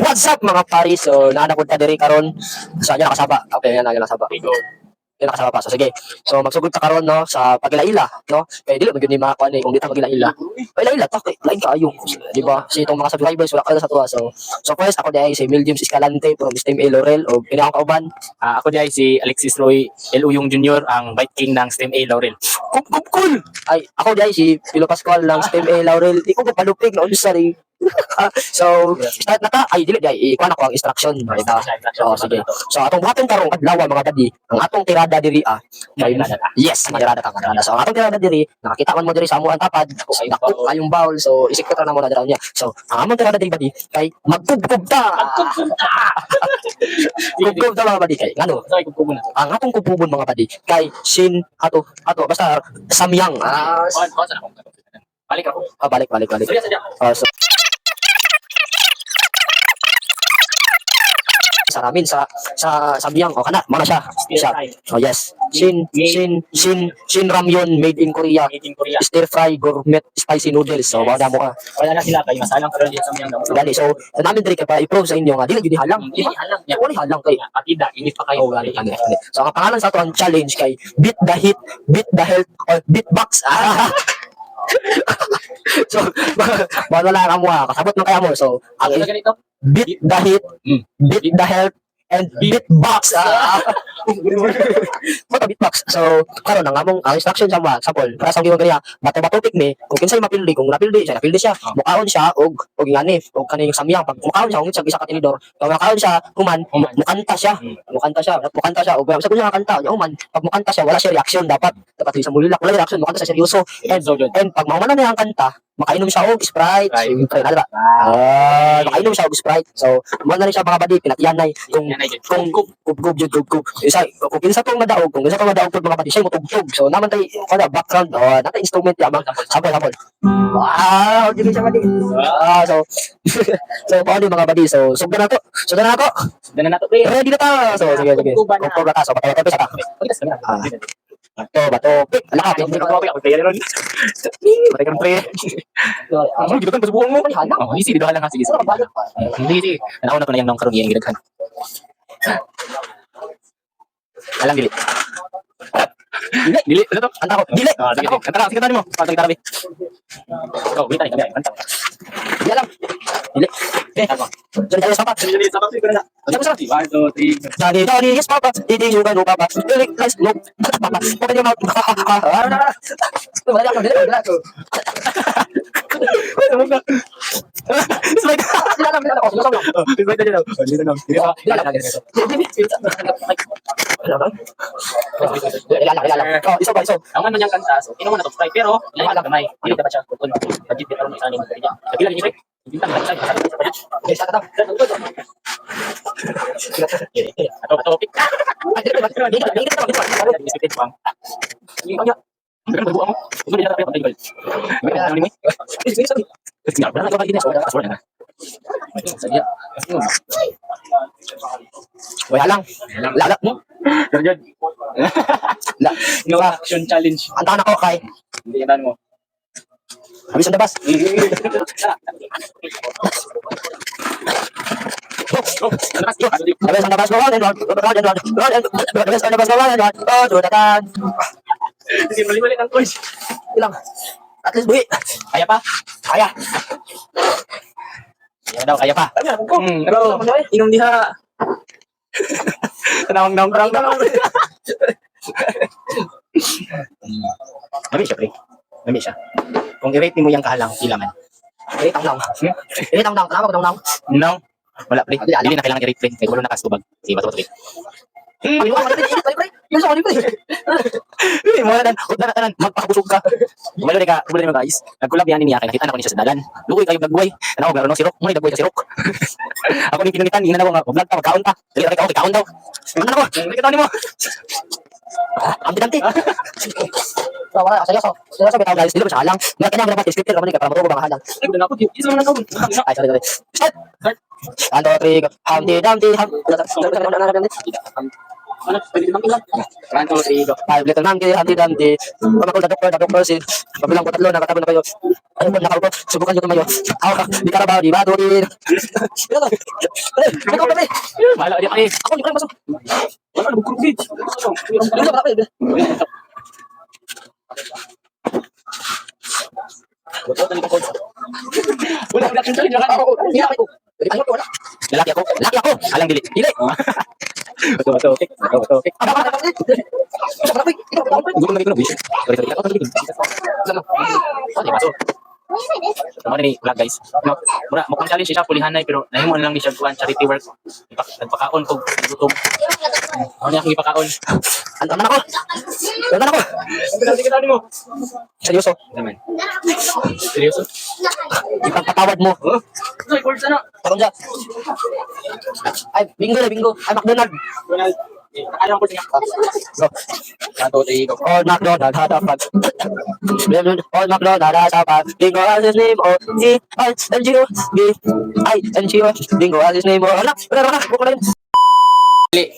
What's up mga pari? So, naanapod ta diri karon. So, anya nakasaba. Okay, yan nakasaba. Yan nakasaba pa. So, sige. So, magsugod ta karon no sa paglaila, no? Kay dili man gyud ni makakuan kung di ta maglaila. Paglaila ta kay lain kaayo, di ba? Si itong mga subscribers wala ka sa tuwa. So first ako dai si Mil James Escalante from Steam A Laurel o kini akong kauban. Ako di ay si Alexis Roy L. Uyong Jr., ang Bike King ng STEM A Laurel. Cool. Ay, ako dai si Pilo Pascual ng Steam A Laurel. Di ko palupig na unsa ri. So, start na ta. Ay, dili dai. Ikuha na ko ang instruction. So, sige. So, atong buhaton karong adlaw mga badi. Ang atong tirada diri yes, tirada ka. So, ang atong tirada diri, nakakita man mo diri sa amuang tapad. Kung dako kayong bowl. So, isip ko na mo na daw niya. So, ang among tirada diri badi kay magkubkub ta. Kubkub ta mga badi kay. Ngano? Ang atong kubkubon mga badi kay sin ato basta samyang. Balik ako. Balik. So, sa ramen sa samyang o kana mana siya. Oh yes. Shin ramyun made in Korea. Stir fry gourmet spicy noodles. So wala mo ka. Wala na sila kay masalang karon diyan sa mga daw. Dali so namin diri kay pa i-prove sa inyo nga dili gyud halang. Wala halang kay Patida, init pa kayo. gali. So ang pangalan sa ato ang challenge kay beat the heat, beat the health or beatbox. So wala lang mo kasabot man kaya mo. So ang Ano ganito? beat the heat, beat the health, and beatbox. What a beatbox. So, karon ang among instruction sa mga sample para sa giwang kaniya, bato-bato pikmi, kung kinsay mapildi, kung napildi siya, mukaon siya og ingani, og kaning samyang pag mukaon siya ug isa ka tinidor, kung mukaon siya, human, mukanta siya, og sa kunya kanta, human, pag mukanta siya wala siya reaction dapat sa mulilak, wala reaction, mukanta siya seryoso. And pag mahuman na ang kanta, makainom siya og Sprite. Siyempre, ano ba? Makainom siya og Sprite. So, mo na rin siya mga badi, pinatiyanay. Kung gub. Kung kinsa tong madaog, kung kinsa tong madaog pud mga badi, siya mutugtog. So, naman tay kada background, natay instrument ya bang sabol. Wow, di siya badi. So paano mga badi? So, sugdan na to. Dana na to pre. Ready na ta. So, sige. Kung na ta, so patay sa ta. Bato. Ala ka, Hindi ko ako player ron. Patay ka pre. Ano gidukan pasubukan mo? Oh, easy dito lang sige. Hindi. Ano ko na yung nang karon yang gidukan. Alang dili. Dili, ano to? anta ko. Dili. Sige. Kanta mo. Patay tarabi. Oh, wait tayo kami. Kanta. Dili lang. Dili. Jadi tayo sapat. Sige, sapat ko na. Sapat. 1 2 3. Jadi, yes, papa. Hindi yung gano, papa. Dili, nice, no. Papa. Papa niya mouth. Wala ako. Iso. Ang man niyang kanta, so inuman na to try pero lain lang gamay. Dili dapat siya kun budget pero sa anin kanya. Kapila ni Rick. Bintang lang siya. Okay, sa tatap. Ato pick. Expected pang. Ni kanya. Ang ganda mo. Ano ni dapat patay gol. Ano ni mo? Kasi nga wala ka din sa password na. Sige. Wala lang. Lala mo. Sergio. No action challenge. Anta na ko kay. Hindi yan mo. Habis ang dabas. Habis ang dabas ko. Sige, mali-mali ng course. Ilang. At least buhi. Kaya pa? Kaya. Kaya daw, kaya pa. Hello. Inom diha. Tanawang nang Lami siya, pre. Lami siya. Kung i-rate mo yung kahalang, ilangan. Rate ang lang. Tama ko lang. No. Wala, pre. Hindi na kailangan i-rate, pre. Kaya wala na kastubag. Sige, bato, pre. Hindi Mo na tanan, magpakabusog ka. Malo ka, problema mo guys. Nagkulab yan niya kay nakita na ko ni sa dalan. Lugoy kayo dagway. Ano garo no sirok, mo ni dagway ka sirok. Ako ni pinungitan, ina na ko nga vlog ta magkaon ta. Dili ra ka kaon daw. Ano ko? Nakita ni mo. Ambi. So, wala, seryoso bitaw guys, dili ko siya halang. Nga kanya dapat scripted raman ka para matubo mga halang. Ay, na po. Isa man lang Ay, sorry. Start. 1 2 3. Humpty Dumpty. Ano? Pwede bang ilan? 1, 2, 3, go. 5 little monkey, Humpty Dumpty. Pamakol the doctor said. Pabilang po tatlo, nakatabi na kayo. Ayun po, nakaupo. Subukan nyo tumayo. Ako ka, di karabaw, di badurin. Ikaw kami. Mahala ka di. Ako, di ko masok. Wala na bugkog. Ano sa malaki? Wala na reaction challenge. Ako, hindi ako. Ayun po, wala. Lalaki ako. Laki ako. Alang dili. Dili. Bato. Okay. Bato. Okay. Ako, ako, ako. Sa malaki. Ikaw, ikaw, ikaw. Gutom na dito no. Sorry. Ako dili. Ano? Okay, baso. Ano ni vlog guys. No. Mura mo challenge siya pulihanay pero nahimo na lang ni siya kuan charity work. Nagpakaon ko gutom. Ano niya akong ipakaon? Ano naman ako? Ano naman ako? Sige ka mo. Seryoso. Naman. Seryoso? Ipagpatawad mo. Ay, course ano? Tarong dyan. Ay, bingo na bingo. Ay, McDonald. Donald. Ano ko niya? Go. Bato go. Old McDonald had a fag. Old McDonald has a fag. Bingo has his name. O-E-I-N-G-O-B-I-N-G-O. Bingo has his name. Wala. Wala. Buko na yun.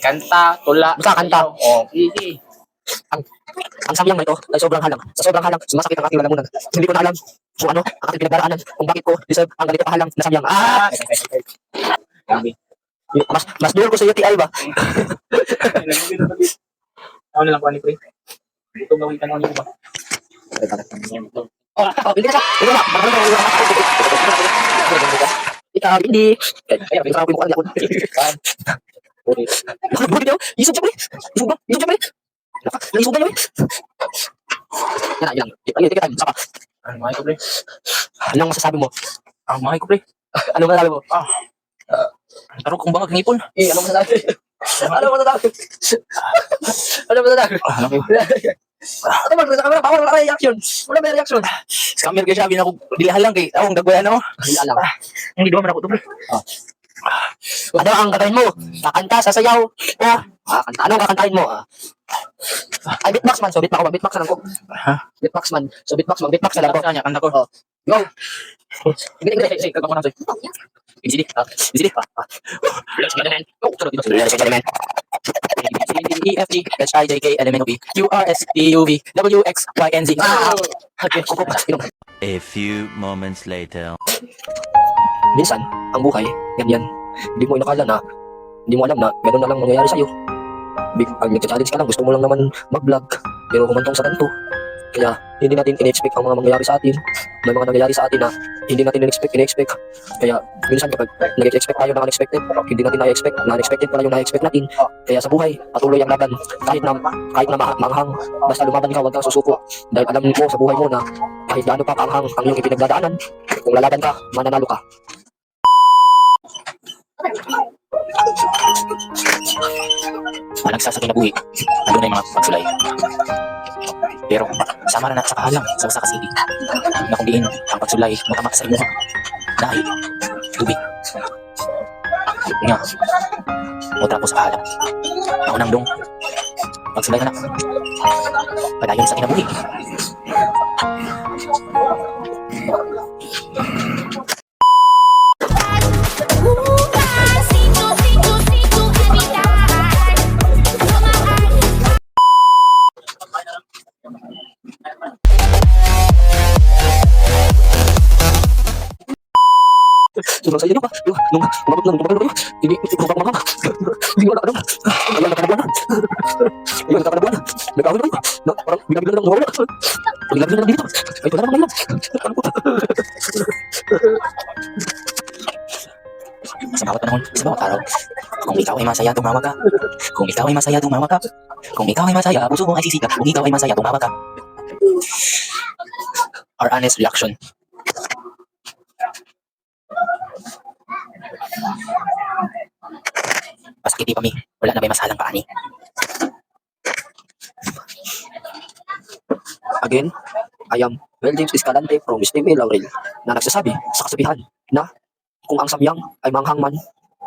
Kanta, tula. Basta kanta. Oh, easy. Ang samyang na ito ay sobrang halang. Sa sobrang halang, sumasakit ang ating lalamunan. Hindi ko na alam kung ano ang ating pinagdaraanan, kung bakit ko deserve ang ganito kahalang na samyang. Mas dual ko sa UTI ba? Ano lang ko ani pre? Gutom na witan ni ba? Hindi ka. Ito na. Ikaw, hindi. Kaya, pinasama ko yung mukha niya. Buti daw. Isog siya pre. Isog ba? Isog siya pre. Naisog na yun. Yan. Ayun, tika tayo. Saka. Ano mahal ko pre? Anong masasabi mo? Ang mahal ko pre. Anong masasabi mo? Taro kong bangag ngipon. Anong masasabi? Anong masasabi? Anong masasabi? Ano kayo? Ano man, sa camera, bawal wala reaction. Wala may reaction. Scammer kay sabi na ako bilihan lang kay akong dagwayan ako. Hindi alam. Hindi daw man ako to pre. Ano ang gagawin mo? Kakanta, sasayaw. Kakanta. Anong kakantahin mo? Ay, beatbox man. So, beatbox na lang ko. Ha? Beatbox man. So, beatbox na lang ko. Kanya kanta ko. Go! Sige, kagamo na soy. Easy. Easy. Let's get it in. Go. Let's get it in. E F G H I J K L M N O P Q R S T U V W X Y and Z. Okay, kuko pa. Inom. A few moments later. Minsan, ang buhay, ganyan. Hindi mo inakala na, hindi mo alam na gano'n na lang mangyayari sa'yo. Pag nagka-challenge ka lang, gusto mo lang naman mag-vlog. Pero humantong sa ganito. Kaya, hindi natin in-expect ang mga mangyayari sa atin. May mga nangyayari sa atin na hindi natin in-expect. Kaya, minsan kapag nag-expect tayo ng unexpected, hindi natin na-expect. Na-unexpected pala yung na-expect natin. Kaya sa buhay, patuloy ang laban. Kahit na maanghang, basta lumaban ka, huwag kang susuko. Dahil alam mo sa buhay mo na kahit gaano pa kaanghang ang iyong ipinagdadaanan, kung lalaban ka, mananalo ka. Nagsasakay na buhi. Ano na yung mga pagsulay. Pero sama na sa kahalang sa usa ka city. Na kung diin ang pagsulay matama sa imuha. Dahil tubig. Nga. Mutra ko sa kahalang. Ako nang dong. Pagsulay ka na. Padayon sa kinabuhi. Sobrang saya na pa. Nung umabot lang, tumagal na kayo. Hindi ko pa kumama. Hindi ko na. Ayun, nakanabuan na. Ayun, nakanabuan na. Nag-awin na kayo. Parang bigla-bigla na lang nawawala. Bigla-bigla na lang dito. Ay, wala namang ngayon. Ano po? Sa bawat panahon, sa bawat araw. Kung ikaw ay masaya, tumawa ka. Kung ikaw ay masaya, tumawa ka. Kung ikaw ay masaya, puso mo ay sisika. Kung ikaw ay masaya, tumawa ka. Our honest reaction. Pasakiti pa mi. Wala na ba'y masalang paani? Again, I am James Escalante from Steve Laurel na nagsasabi sa kasabihan na kung ang samyang ay manghang man,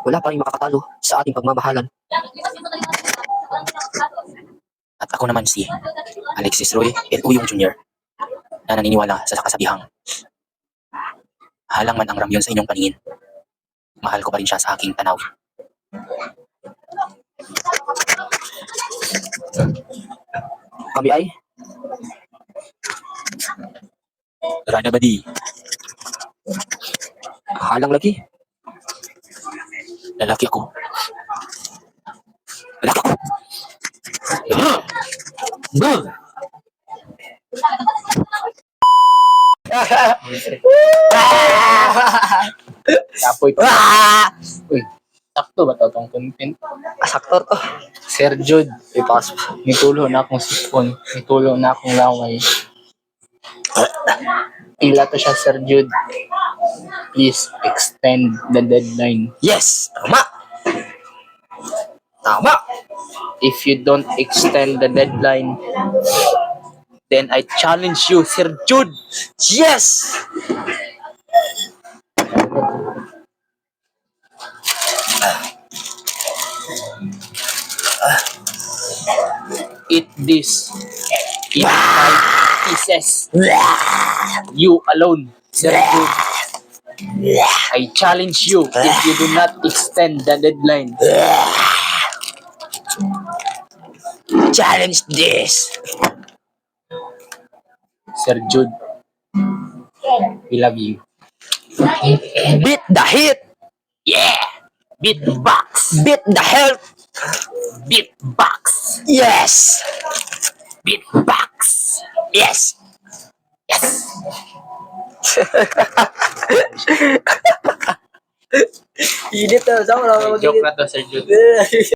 wala pa rin makakatalo sa ating pagmamahalan. At ako naman si Alexis Roy L. Uyong Jr. na naniniwala sa kasabihang halang man ang ramyon sa inyong paningin, mahal ko pa rin siya sa aking tanaw. Kami ay Rada ba di? halang lagi. Lalaki ako. Lalaki ako. Bang! Tapoy pa. Ah! Uy, sakto ba ito itong content? Saktor to. Sir Jude, Ipas. nitulo na akong sipon. Nitulo na akong laway. Pila to siya, Sir Jude. Please extend the deadline. Yes! Tama! Tama! If you don't extend the deadline, then I challenge you, Sir Jude. Yes! Eat this in 5 pieces. You alone, Sir Jude. I challenge you if you do not extend the deadline. Challenge this! Sir Jude, we love you. Beat the heat! Yeah! Beat the box! Beat the health! Beat box! Yes! Beat box! Yes! Yes! Init na. Saan mo lang Joke na to, Sir Jude.